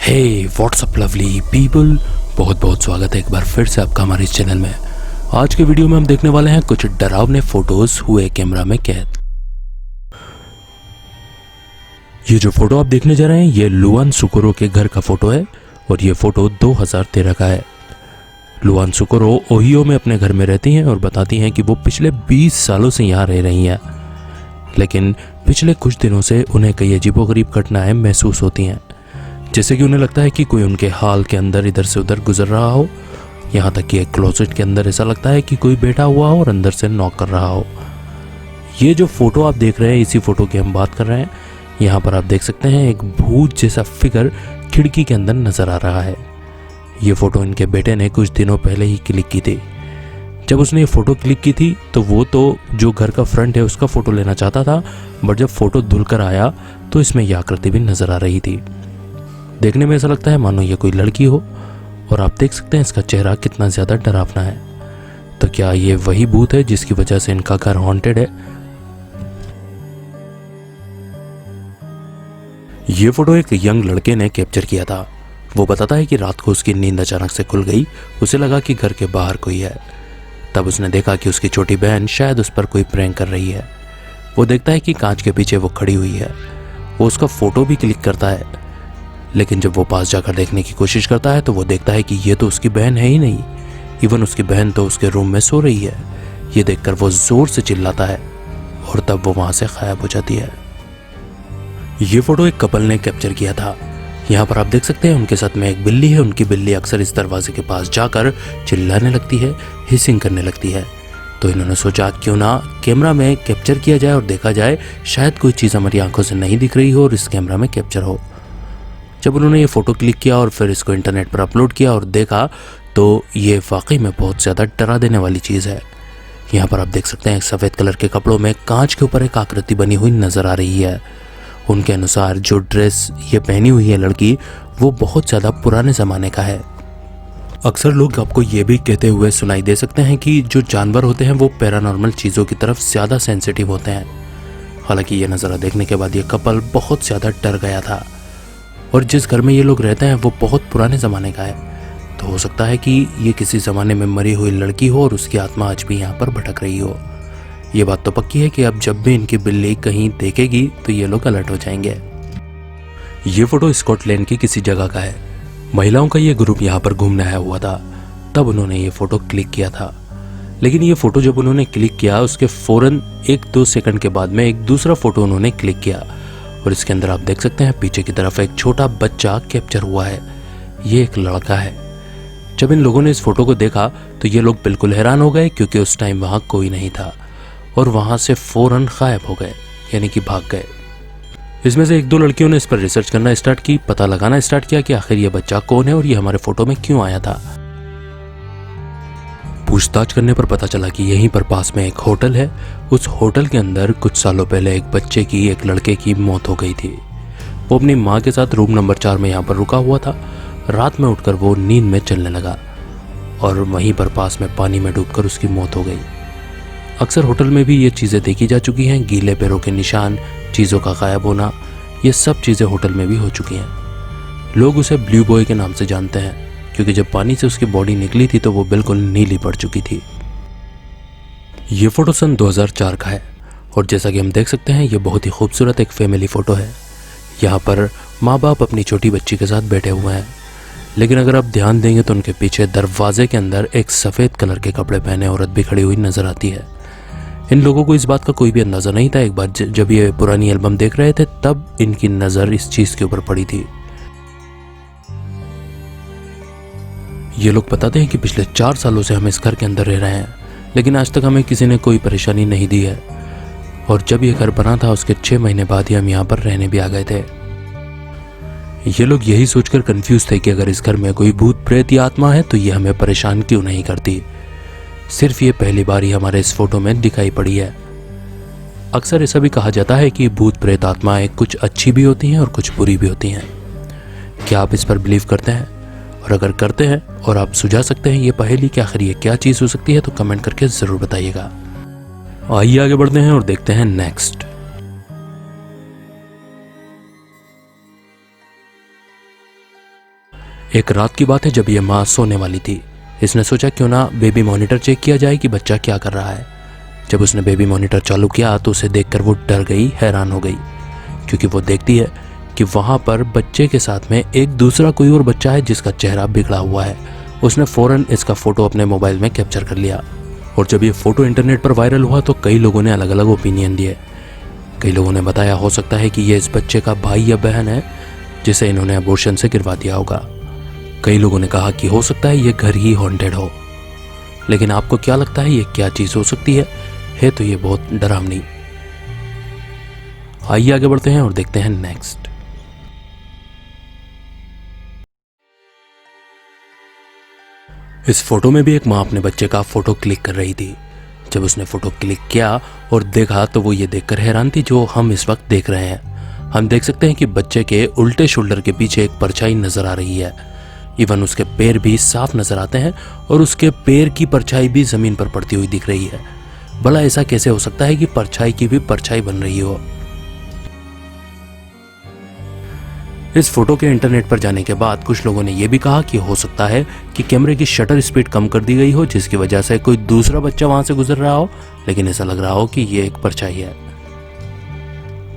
हे WhatsApp lovely people, बहुत बहुत स्वागत है एक बार फिर से आपका हमारे इस चैनल में। आज के वीडियो में हम देखने वाले हैं कुछ डरावने फोटोज हुए कैमरा में कैद। ये जो फोटो आप देखने जा रहे हैं ये लुआन सुकोरो के घर का फोटो है और ये फोटो 2013 का है। लुआन सुकोरो ओहियो में अपने घर में रहती हैं और बताती हैं कि वो पिछले 20 सालों से यहाँ रह रही हैं, लेकिन पिछले कुछ दिनों से उन्हें कई अजीबोगरीब घटनाएं महसूस होती हैं। जैसे कि उन्हें लगता है कि कोई उनके हाल के अंदर इधर से उधर गुजर रहा हो, यहाँ तक कि एक क्लोजेट के अंदर ऐसा लगता है कि कोई बैठा हुआ हो और अंदर से नॉक कर रहा हो। ये जो फोटो आप देख रहे हैं इसी फोटो की हम बात कर रहे हैं। यहाँ पर आप देख सकते हैं एक भूत जैसा फिगर खिड़की के अंदर नजर आ रहा है। ये फोटो इनके बेटे ने कुछ दिनों पहले ही क्लिक की थी। जब उसने ये फोटो क्लिक की थी तो वो तो जो घर का फ्रंट है उसका फोटो लेना चाहता था, बट जब फोटो धुल कर आया तो इसमें यह आकृति भी नजर आ रही थी। देखने में ऐसा लगता है मानो ये कोई लड़की हो और आप देख सकते हैं इसका चेहरा कितना ज्यादा डरावना है। तो क्या ये वही भूत है जिसकी वजह से इनका घर हॉन्टेड है? ये फोटो एक यंग लड़के ने कैप्चर किया था। वो बताता है कि रात को उसकी नींद अचानक से खुल गई। उसे लगा कि घर के बाहर कोई है। तब उसने देखा कि उसकी छोटी बहन शायद उस पर कोई प्रैंक कर रही है। वो देखता है कि कांच के पीछे वो खड़ी हुई है। वो उसका फोटो भी क्लिक करता है, लेकिन जब वो पास जाकर देखने की कोशिश करता है तो वो देखता है कि ये तो उसकी बहन है ही नहीं। इवन उसकी बहन तो उसके रूम में सो रही है। ये देखकर वो जोर से चिल्लाता है और तब वो वहां से गायब हो जाती है। ये फोटो एक कपल ने कैप्चर किया था। यहाँ पर आप देख सकते हैं उनके साथ में एक बिल्ली है। उनकी बिल्ली अक्सर इस दरवाजे के पास जाकर चिल्लाने लगती है, हिसिंग करने लगती है। तो इन्होंने सोचा क्यों ना कैमरा में कैप्चर किया जाए और देखा जाए, शायद कोई चीज़ हमारी आंखों से नहीं दिख रही हो और इस कैमरा में कैप्चर हो। जब उन्होंने ये फोटो क्लिक किया और फिर इसको इंटरनेट पर अपलोड किया और देखा तो ये वाकई में बहुत ज़्यादा डरा देने वाली चीज़ है। यहाँ पर आप देख सकते हैं सफ़ेद कलर के कपड़ों में कांच के ऊपर एक आकृति बनी हुई नज़र आ रही है। उनके अनुसार जो ड्रेस ये पहनी हुई है लड़की, वो बहुत ज़्यादा पुराने ज़माने का है। अक्सर लोग आपको ये भी कहते हुए सुनाई दे सकते हैं कि जो जानवर होते हैं वो पैरानॉर्मल चीज़ों की तरफ ज़्यादा सेंसिटिव होते हैं। हालांकि ये नज़ारा देखने के बाद ये कपल बहुत ज़्यादा डर गया था और जिस घर में ये लोग रहते हैं वो बहुत पुराने ज़माने का है। तो हो सकता है कि ये किसी ज़माने में मरी हुई लड़की हो और उसकी आत्मा आज भी यहाँ पर भटक रही हो। ये बात तो पक्की है कि अब जब भी इनकी बिल्ली कहीं देखेगी तो ये लोग अलर्ट हो जाएंगे। ये फोटो स्कॉटलैंड की किसी जगह का है। महिलाओं का ये ग्रुप यहाँ पर घूमने आया हुआ था, तब उन्होंने ये फोटो क्लिक किया था। लेकिन ये फोटो जब उन्होंने क्लिक किया उसके फौरन 1-2 सेकंड के बाद में एक दूसरा फोटो उन्होंने क्लिक किया और इसके अंदर आप देख सकते हैं पीछे की तरफ एक छोटा बच्चा कैप्चर हुआ है। ये एक लड़का है। जब इन लोगों ने इस फोटो को देखा तो ये लोग बिल्कुल हैरान हो गए, क्योंकि उस टाइम वहां कोई नहीं था और वहां से फौरन गायब हो गए, यानी कि भाग गए। इसमें से 1-2 लड़कियों ने इस पर रिसर्च करना स्टार्ट की, पता लगाना स्टार्ट किया कि आखिर ये बच्चा कौन है और ये हमारे फोटो में क्यों आया था। पूछताछ करने पर पता चला कि यहीं पर पास में एक होटल है। उस होटल के अंदर कुछ सालों पहले एक बच्चे की, एक लड़के की मौत हो गई थी। वो अपनी माँ के साथ रूम नंबर 4 में यहाँ पर रुका हुआ था। रात में उठकर वो नींद में चलने लगा और वहीं पर पास में पानी में डूबकर उसकी मौत हो गई। अक्सर होटल में भी ये चीज़ें देखी जा चुकी हैं, गीले पैरों के निशान, चीज़ों का गायब होना, ये सब चीज़ें होटल में भी हो चुकी हैं। लोग उसे ब्लू बॉय के नाम से जानते हैं, क्योंकि जब पानी से उसकी बॉडी निकली थी तो वो बिल्कुल नीली पड़ चुकी थी। ये फोटो सन 2004 का है और जैसा कि हम देख सकते हैं ये बहुत ही खूबसूरत एक फैमिली फोटो है। यहाँ पर माँ बाप अपनी छोटी बच्ची के साथ बैठे हुए हैं, लेकिन अगर आप ध्यान देंगे तो उनके पीछे दरवाजे के अंदर एक सफ़ेद कलर के कपड़े पहने औरत भी खड़ी हुई नजर आती है। इन लोगों को इस बात का कोई भी अंदाज़ा नहीं था। एक बार जब ये पुरानी एल्बम देख रहे थे तब इनकी नज़र इस चीज़ के ऊपर पड़ी थी। ये लोग बताते हैं कि पिछले 4 सालों से हम इस घर के अंदर रह रहे हैं, लेकिन आज तक हमें किसी ने कोई परेशानी नहीं दी है और जब ये घर बना था उसके 6 महीने बाद ही हम यहाँ पर रहने भी आ गए थे। ये लोग यही सोचकर कंफ्यूज थे कि अगर इस घर में कोई भूत प्रेत या आत्मा है तो ये हमें परेशान क्यों नहीं करती। सिर्फ ये पहली बार ही हमारे इस फोटो में दिखाई पड़ी है। अक्सर ऐसा भी कहा जाता है कि भूत प्रेत आत्माएं कुछ अच्छी भी होती हैं और कुछ बुरी भी होती हैं। क्या आप इस पर बिलीव करते हैं? और अगर करते हैं और आप सुझा सकते हैं ये पहेली कि आखिर ये क्या चीज़ हो सकती है, तो कमेंट करके ज़रूर बताइएगा। आइए आगे बढ़ते हैं और देखते हैं नेक्स्ट। एक रात की बात है जब ये माँ सोने वाली थी। इसने सोचा क्यों ना बेबी मॉनिटर चेक किया जाए कि बच्चा क्या कर रहा है। जब उसने बेबी मॉनिटर चालू किया तो उसे देखकर वो डर गई, हैरान हो गई, क्योंकि वो देखती है कि वहाँ पर बच्चे के साथ में एक दूसरा कोई और बच्चा है जिसका चेहरा बिगड़ा हुआ है। उसने फ़ौरन इसका फ़ोटो अपने मोबाइल में कैप्चर कर लिया और जब ये फ़ोटो इंटरनेट पर वायरल हुआ तो कई लोगों ने अलग अलग ओपिनियन दिए। कई लोगों ने बताया हो सकता है कि ये इस बच्चे का भाई या बहन है जिसे इन्होंने अबॉर्शन से गिरवा दिया होगा। कई लोगों ने कहा कि हो सकता है ये घर ही हॉन्टेड हो। लेकिन आपको क्या लगता है ये क्या चीज़ हो सकती है तो ये बहुत डरावनी। आइए आगे बढ़ते हैं और देखते हैं नेक्स्ट। इस फोटो में भी एक माँ अपने बच्चे का फोटो क्लिक कर रही थी। जब उसने फोटो क्लिक किया और देखा तो वो ये देखकर हैरान थी जो हम इस वक्त देख रहे हैं। हम देख सकते हैं कि बच्चे के उल्टे शोल्डर के पीछे एक परछाई नजर आ रही है। इवन उसके पैर भी साफ नजर आते हैं और उसके पैर की परछाई भी जमीन पर पड़ती हुई दिख रही है। भला ऐसा कैसे हो सकता है कि परछाई की भी परछाई बन रही हो। इस फोटो के इंटरनेट पर जाने के बाद कुछ लोगों ने यह भी कहा कि हो सकता है कि कैमरे की शटर स्पीड कम कर दी गई हो जिसकी वजह से कोई दूसरा बच्चा वहां से गुजर रहा हो, लेकिन ऐसा लग रहा हो कि यह एक परछाई है।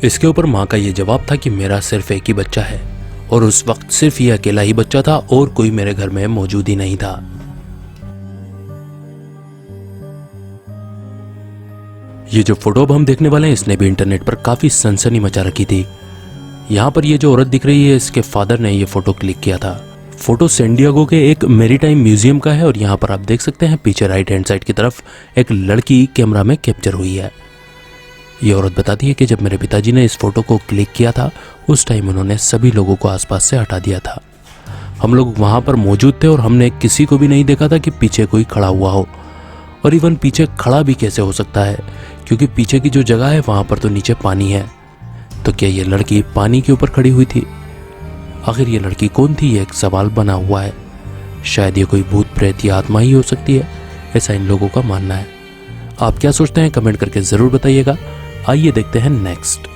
इसके ऊपर मां का यह जवाब था कि मेरा सिर्फ एक ही बच्चा है और उस वक्त सिर्फ ये अकेला ही बच्चा था और कोई मेरे घर में मौजूद ही नहीं था। ये जो फोटो अब हम देखने वाले हैं इसने भी इंटरनेट पर काफी सनसनी मचा रखी थी। यहाँ पर ये जो औरत दिख रही है इसके फादर ने ये फोटो क्लिक किया था। फोटो सैन डिएगो के एक मैरीटाइम म्यूजियम का है और यहाँ पर आप देख सकते हैं पीछे राइट हैंड साइड की तरफ एक लड़की कैमरा में कैप्चर हुई है। ये औरत बताती है कि जब मेरे पिताजी ने इस फोटो को क्लिक किया था उस टाइम उन्होंने सभी लोगों को आसपास से हटा दिया था। हम लोग वहाँ पर मौजूद थे और हमने किसी को भी नहीं देखा था कि पीछे कोई खड़ा हुआ हो। और इवन पीछे खड़ा भी कैसे हो सकता है, क्योंकि पीछे की जो जगह है वहाँ पर तो नीचे पानी है। तो क्या ये लड़की पानी के ऊपर खड़ी हुई थी? आखिर ये लड़की कौन थी, ये एक सवाल बना हुआ है। शायद ये कोई भूत प्रेत या आत्मा ही हो सकती है, ऐसा इन लोगों का मानना है। आप क्या सोचते हैं कमेंट करके जरूर बताइएगा। आइए देखते हैं नेक्स्ट।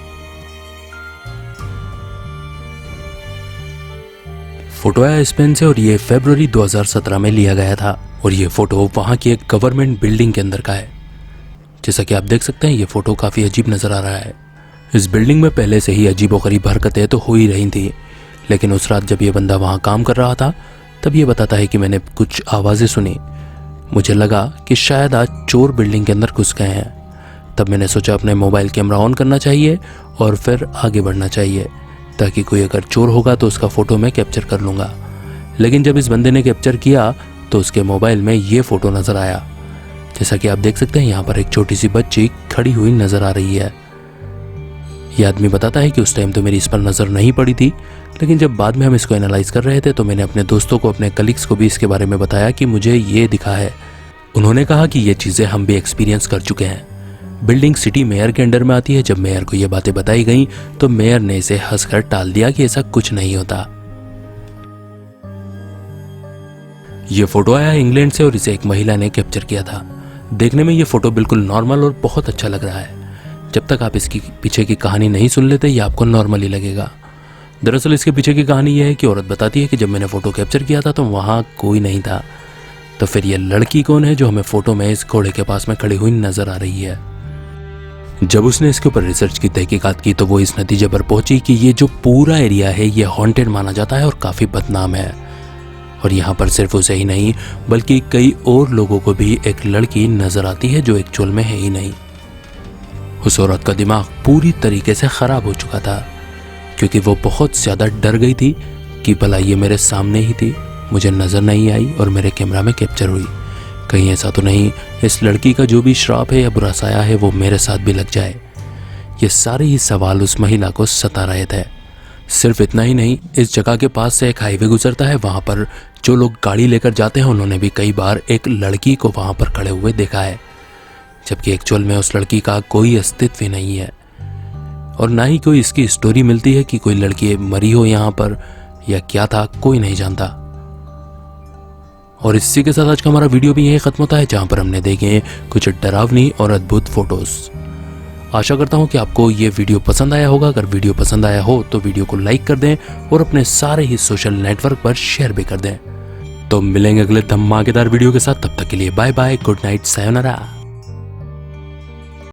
फोटो आया स्पेन से और ये फरवरी 2017 में लिया गया था और ये फोटो वहां की एक गवर्नमेंट बिल्डिंग के अंदर का है। जैसा कि आप देख सकते हैं ये फोटो काफी अजीब नजर आ रहा है। इस बिल्डिंग में पहले से ही अजीबोगरीब हरकतें तो हो ही रही थी, लेकिन उस रात जब ये बंदा वहां काम कर रहा था तब ये बताता है कि मैंने कुछ आवाजें सुनी। मुझे लगा कि शायद आज चोर बिल्डिंग के अंदर घुस गए हैं। तब मैंने सोचा अपने मोबाइल कैमरा ऑन करना चाहिए और फिर आगे बढ़ना चाहिए ताकि कोई अगर चोर होगा तो उसका फोटो मैं कैप्चर कर लूँगा। लेकिन जब इस बंदे ने कैप्चर किया तो उसके मोबाइल में ये फ़ोटो नज़र आया। जैसा कि आप देख सकते हैं यहाँ पर एक छोटी सी बच्ची खड़ी हुई नज़र आ रही है। यह आदमी बताता है कि उस टाइम तो मेरी इस पर नज़र नहीं पड़ी थी, लेकिन जब बाद में हम इसको एनालाइज कर रहे थे तो मैंने अपने दोस्तों को, अपने कलीग्स को भी इसके बारे में बताया कि मुझे ये दिखा है। उन्होंने कहा कि ये चीज़ें हम भी एक्सपीरियंस कर चुके हैं। बिल्डिंग सिटी मेयर के अंडर में आती है। जब मेयर को ये बातें बताई गई तो मेयर ने इसे हंसकर टाल दिया कि ऐसा कुछ नहीं होता। ये फोटो आया इंग्लैंड से और इसे एक महिला ने कैप्चर किया था। देखने में ये फोटो बिल्कुल नॉर्मल और बहुत अच्छा लग रहा है। जब तक आप इसकी पीछे की कहानी नहीं सुन लेते ये आपको नॉर्मल ही लगेगा। दरअसल इसके पीछे की कहानी यह है कि औरत बताती है कि जब मैंने फोटो कैप्चर किया था तो वहां कोई नहीं था। तो फिर ये लड़की कौन है जो हमें फोटो में इस घोड़े के पास में खड़ी हुई नजर आ रही है? जब उसने इसके ऊपर रिसर्च की, तहकीकात की, तो वो इस नतीजे पर पहुंची कि ये जो पूरा एरिया है ये हॉन्टेड माना जाता है और काफी बदनाम है। और यहाँ पर सिर्फ उसे ही नहीं बल्कि कई और लोगों को भी एक लड़की नजर आती है जो एक्चुअल में है ही नहीं। उस औरत का दिमाग पूरी तरीके से खराब हो चुका था क्योंकि वो बहुत ज्यादा डर गई थी कि भला ये मेरे सामने ही थी, मुझे नजर नहीं आई और मेरे कैमरा में कैप्चर हुई। कहीं ऐसा तो नहीं इस लड़की का जो भी श्राप है या बुरा साया है वो मेरे साथ भी लग जाए। ये सारे ही सवाल उस महिला को सता रहे थे। सिर्फ इतना ही नहीं, इस जगह के पास से एक हाईवे गुजरता है। वहां पर जो लोग गाड़ी लेकर जाते हैं उन्होंने भी कई बार एक लड़की को वहां पर खड़े हुए देखा है, जबकि एक्चुअल में उस लड़की का कोई अस्तित्व ही नहीं है और ना ही कोई इसकी स्टोरी मिलती है कि कोई लड़की मरी हो यहाँ पर या क्या था, कोई नहीं जानता। और इसी के साथ आज का हमारा वीडियो भी यही खत्म होता है, जहां पर हमने देखे कुछ डरावनी और अद्भुत फोटोज। आशा करता हूँ कि आपको ये वीडियो पसंद आया होगा। अगर वीडियो पसंद आया हो तो वीडियो को लाइक कर दें और अपने सारे ही सोशल नेटवर्क पर शेयर भी कर दें। तो मिलेंगे अगले धमाकेदार वीडियो के साथ, तब तक के लिए bye bye, good night, sayonara.